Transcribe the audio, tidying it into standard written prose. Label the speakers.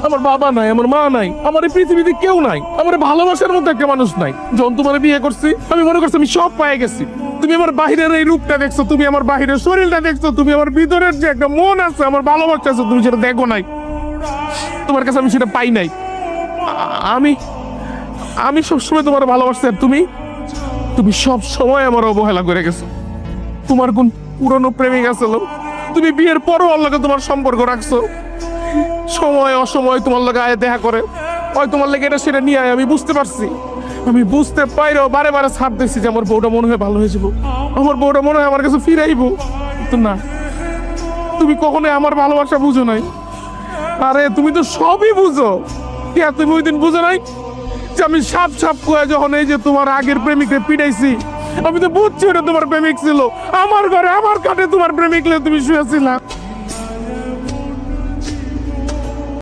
Speaker 1: আমার বাবা নাই, আমার মা নাই, আমার এই পৃথিবীতে কেউ নাই, আমার ভালোবাসার মতো একটা মানুষ নাই। যখন তোমার বিয়ে করছি আমি মনে করছি আমি সব পেয়ে গেছি। তুমি আমার বাহিরের এই রূপটা দেখছো, তুমি আমার বাহিরের শরীরটা দেখছো, তুমি আমার ভিতরের যে একটা মন আছে, আমার ভালোবাসা আছে, তুমি সেটা দেখো নাই। তোমার কাছে আমি সেটা পাই নাই। আমি আমি সবসময় তোমার ভালোবাসছি, আর তুমি তুমি সব সময় আমার অবহেলা করে গেছো। তোমার কোন পুরনো প্রেমিক আছিল, তুমি বিয়ের পরও ওর লগে তোমার সম্পর্ক রাখছো। সময় অসময় তোমার লগে আয় দেখা করে, ওই তোমার লেগে এটা সেটা নিয়ে আয়। আমি বুঝতে পারছি, আমি বুঝতে পাইরেও বারে বারে ছাড় দিচ্ছি যে আমার বউটা মনে হয় ভালো হয়েছিল, আমার বউটা মনে হয় আমার কাছে ফিরাইবো। কিন্তু না, তুমি কখনোই আমার ভালোবাসা বুঝো নাই। আরে তুমি তো সবই বুঝো। তুমি ওই দিন বুঝো নাই যে আমি সাপ সাপ করে যখন এই যে তোমার আগের প্রেমিককে পিটাইছি, আমি তো বুঝছি ওটা তোমার প্রেমিক ছিল। আমার ঘরে আমার কাটে তোমার প্রেমিক তুমি শুয়েছিলা।